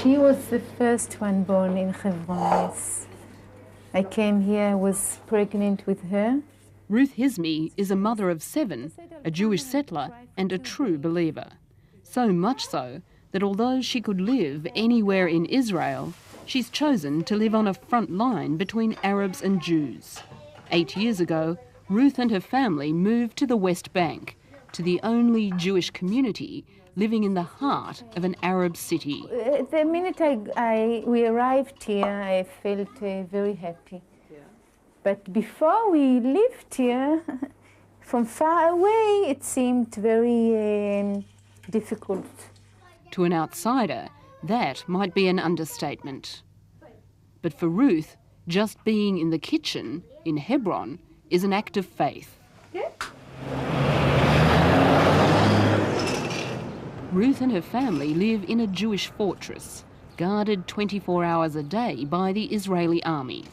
She was the first one born in Hebron, yes. I came here, was pregnant with her. Ruth Hizmi is a mother of 7, a Jewish settler and a true believer. So much so that although she could live anywhere in Israel, she's chosen to live on a front line between Arabs and Jews. 8 years ago, Ruth and her family moved to the West Bank, to the only Jewish community living in the heart of an Arab city. The minute we arrived here, I felt very happy. But before we lived here, from far away, it seemed very difficult. To an outsider, that might be an understatement. But for Ruth, just being in the kitchen in Hebron is an act of faith. Yeah. Ruth and her family live in a Jewish fortress, guarded 24 hours a day by the Israeli army.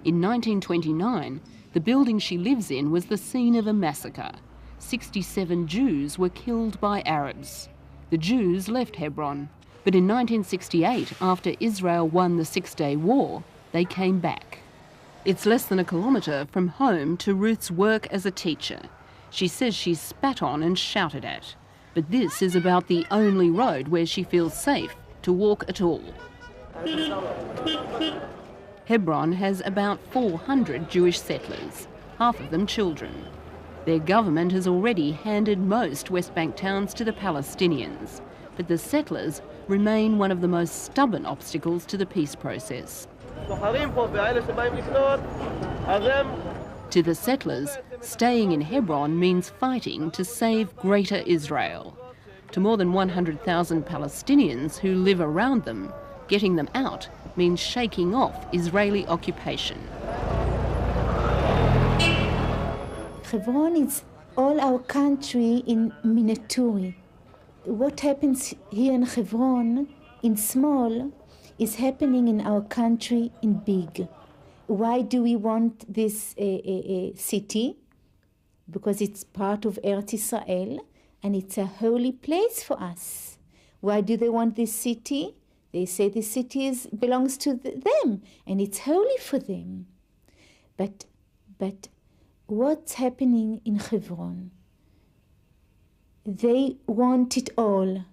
In 1929, the building she lives in was the scene of a massacre. 67 Jews were killed by Arabs. The Jews left Hebron, but in 1968, after Israel won the Six-Day War, they came back. It's less than a kilometre from home to Ruth's work as a teacher. She says she's spat on and shouted at, but this is about the only road where she feels safe to walk at all. Hebron has about 400 Jewish settlers, half of them children. Their government has already handed most West Bank towns to the Palestinians, but the settlers remain one of the most stubborn obstacles to the peace process. To the settlers, staying in Hebron means fighting to save Greater Israel. To more than 100,000 Palestinians who live around them, getting them out means shaking off Israeli occupation. Hebron is all our country in miniature. What happens here in Hebron, in small, is happening in our country in big. Why do we want this city? Because it's part of Eretz Israel and it's a holy place for us. Why do they want this city? They say the city belongs to them and it's holy for them. But what's happening in Hebron? They want it all.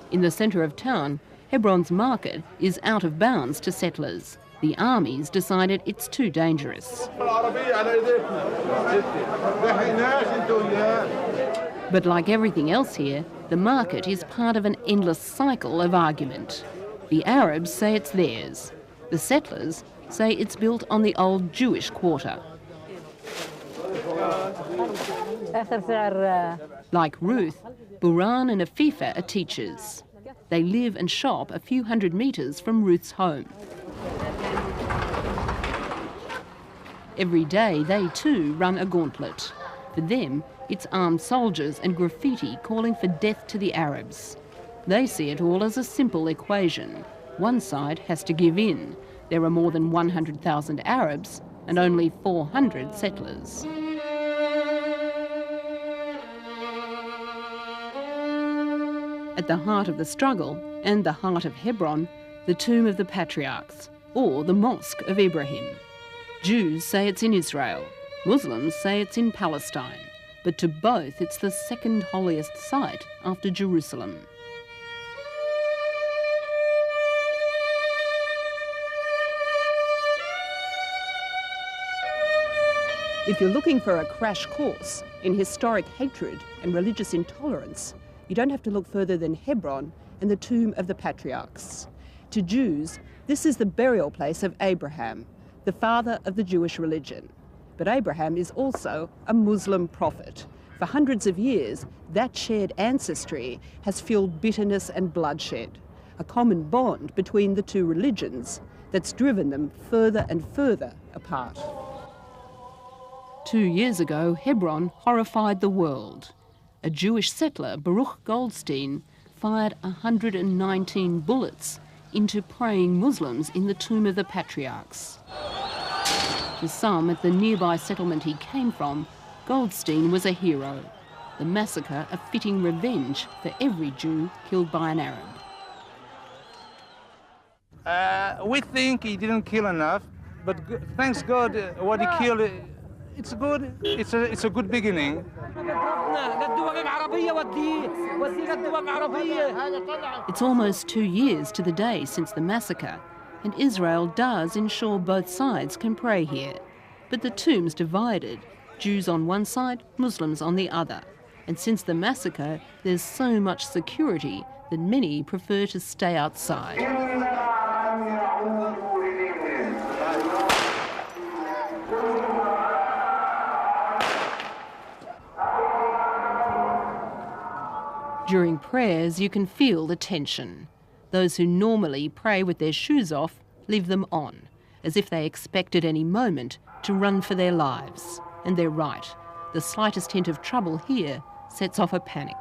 In the centre of town, Hebron's market is out of bounds to settlers. The armies decided it's too dangerous. But like everything else here, the market is part of an endless cycle of argument. The Arabs say it's theirs. The settlers say it's built on the old Jewish quarter. Like Ruth, Buran and Afifeh are teachers. They live and shop a few hundred metres from Ruth's home. Every day they too run a gauntlet. For them, it's armed soldiers and graffiti calling for death to the Arabs. They see it all as a simple equation. One side has to give in. There are more than 100,000 Arabs and only 400 settlers. At the heart of the struggle, and the heart of Hebron, the tomb of the patriarchs, or the Mosque of Ibrahim. Jews say it's in Israel, Muslims say it's in Palestine, but to both it's the second holiest site after Jerusalem. If you're looking for a crash course in historic hatred and religious intolerance, you don't have to look further than Hebron and the tomb of the patriarchs. To Jews, this is the burial place of Abraham, the father of the Jewish religion. But Abraham is also a Muslim prophet. For hundreds of years, that shared ancestry has fueled bitterness and bloodshed, a common bond between the two religions that's driven them further and further apart. 2 years ago, Hebron horrified the world. A Jewish settler, Baruch Goldstein, fired 119 bullets into praying Muslims in the tomb of the patriarchs. To some at the nearby settlement he came from, Goldstein was a hero. The massacre a fitting revenge for every Jew killed by an Arab. We think he didn't kill enough, but thanks God, what he killed, it's good. It's a good beginning. It's almost 2 years to the day since the massacre, and Israel does ensure both sides can pray here. But the tomb's divided, Jews on one side, Muslims on the other. And since the massacre, there's so much security that many prefer to stay outside. During prayers, you can feel the tension. Those who normally pray with their shoes off leave them on, as if they expect at any moment to run for their lives. And they're right. The slightest hint of trouble here sets off a panic.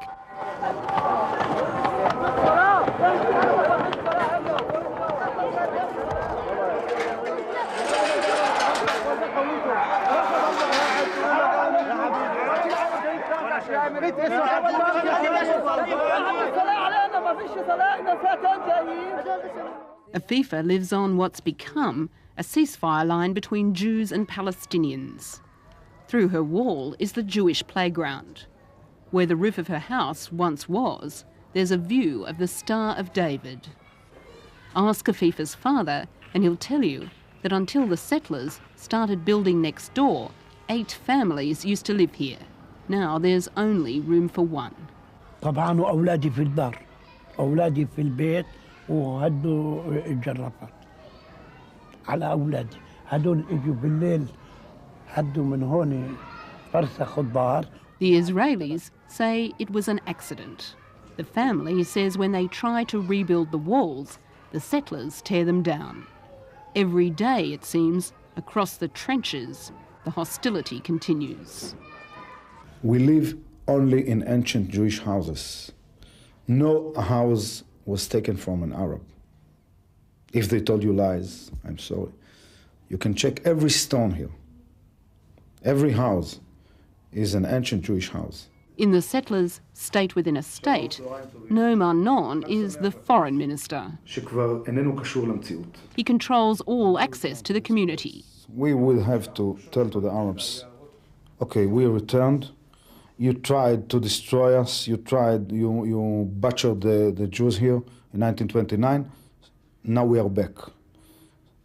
Afifeh lives on what's become a ceasefire line between Jews and Palestinians. Through her wall is the Jewish playground. Where the roof of her house once was, there's a view of the Star of David. Ask Afifeh's father and he'll tell you that until the settlers started building next door, 8 families used to live here. Now there's only room for one. طبعاً وأولادي في الدار، أولادي في البيت وهدوا الجرافات على أولادي، هدول إجوا بالليل هدوا من هون فرسة خضار. The Israelis say it was an accident. The family says when they try to rebuild the walls, the settlers tear them down. Every day, it seems, across the trenches, the hostility continues. We live only in ancient Jewish houses. No house was taken from an Arab. If they told you lies, I'm sorry. You can check every stone here. Every house is an ancient Jewish house. In the settlers' state within a state, Noam Arnon is the foreign minister. He controls all access to the community. We will have to tell to the Arabs, okay, we returned. You tried to destroy us. You butchered the Jews here in 1929. Now we are back.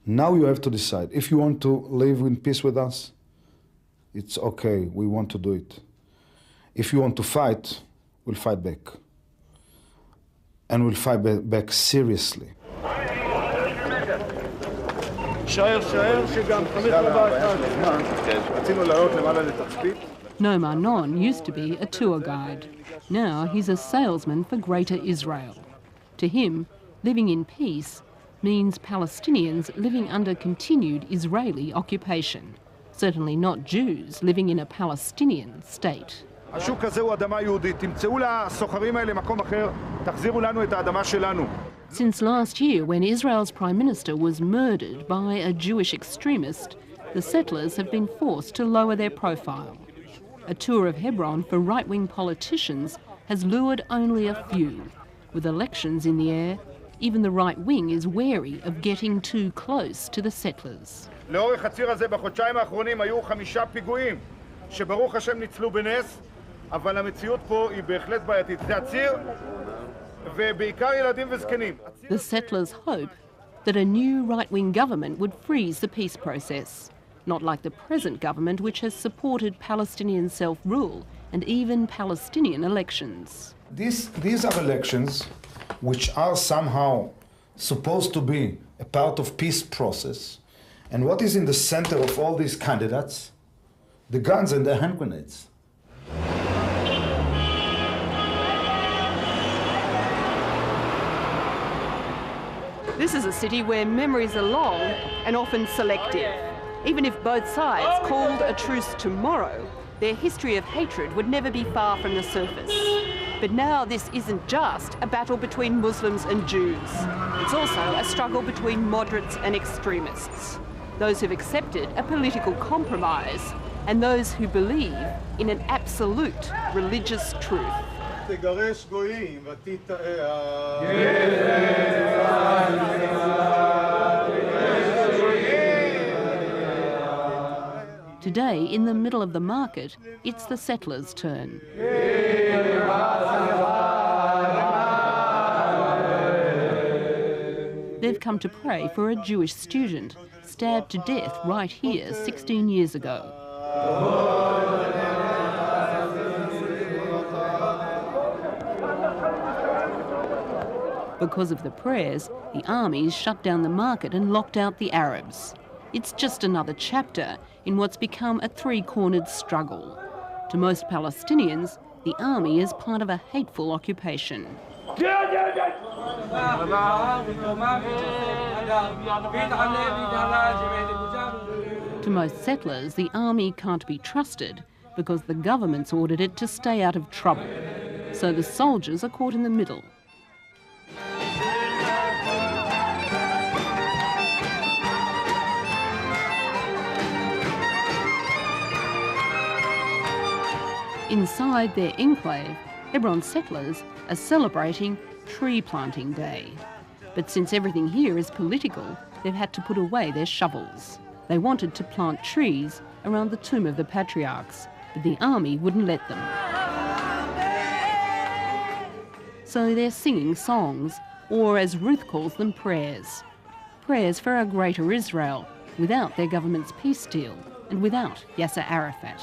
Now you have to decide. If you want to live in peace with us, it's okay, we want to do it. If you want to fight, we'll fight back. And we'll fight back seriously. Noam Arnon used to be a tour guide. Now he's a salesman for Greater Israel. To him, living in peace means Palestinians living under continued Israeli occupation. Certainly not Jews living in a Palestinian state. Since last year, when Israel's Prime Minister was murdered by a Jewish extremist, the settlers have been forced to lower their profile. A tour of Hebron for right-wing politicians has lured only a few. With elections in the air, even the right wing is wary of getting too close to the settlers. לאורך הציר הזה בחודשיים האחרונים היו 5 פיגועים שברוך השם ניצלו בנס, אבל המציאות פה היא בהחלט בעייתית. זה הציר ובעיקר ילדים וזקנים. The settlers hope that a new right-wing government would freeze the peace process, not like the present government which has supported Palestinian self-rule and even Palestinian elections. These are elections which are somehow supposed to be a part of peace process. And what is in the center of all these candidates? The guns and the hand grenades. This is a city where memories are long and often selective. Even if both sides called a truce tomorrow, their history of hatred would never be far from the surface. But now this isn't just a battle between Muslims and Jews. It's also a struggle between moderates and extremists. those who've accepted a political compromise, and those who believe in an absolute religious truth. Today, in the middle of the market, it's the settlers' turn. They've come to pray for a Jewish student stabbed to death right here 16 years ago. Because of the prayers, the armies shut down the market and locked out the Arabs. It's just another chapter in what's become a three-cornered struggle. To most Palestinians, the army is part of a hateful occupation. To most settlers, the army can't be trusted because the government's ordered it to stay out of trouble. So the soldiers are caught in the middle. Inside their enclave, Hebron settlers are celebrating Tree Planting Day. But since everything here is political, they've had to put away their shovels. They wanted to plant trees around the tomb of the patriarchs, but the army wouldn't let them. So they're singing songs, or as Ruth calls them, prayers. Prayers for a greater Israel, without their government's peace deal, and without Yasser Arafat.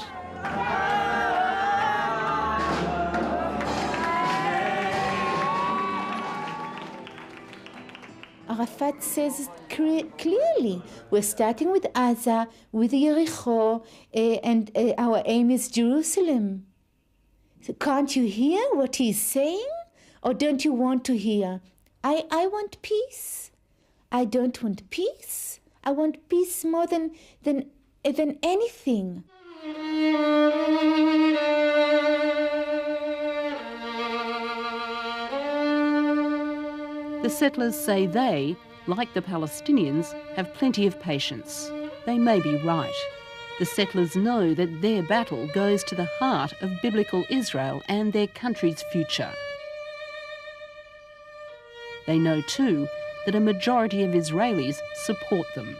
Arafat says clearly, we're starting with Gaza, with Jericho, and our aim is Jerusalem. So can't you hear what he's saying? Or don't you want to hear? I want peace. I don't want peace. I want peace more than anything. The settlers say they, like the Palestinians, have plenty of patience. They may be right. The settlers know that their battle goes to the heart of biblical Israel and their country's future. They know too that a majority of Israelis support them.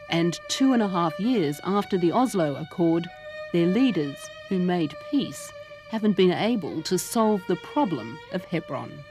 And 2.5 years after the Oslo Accord, their leaders, who made peace, haven't been able to solve the problem of Hebron.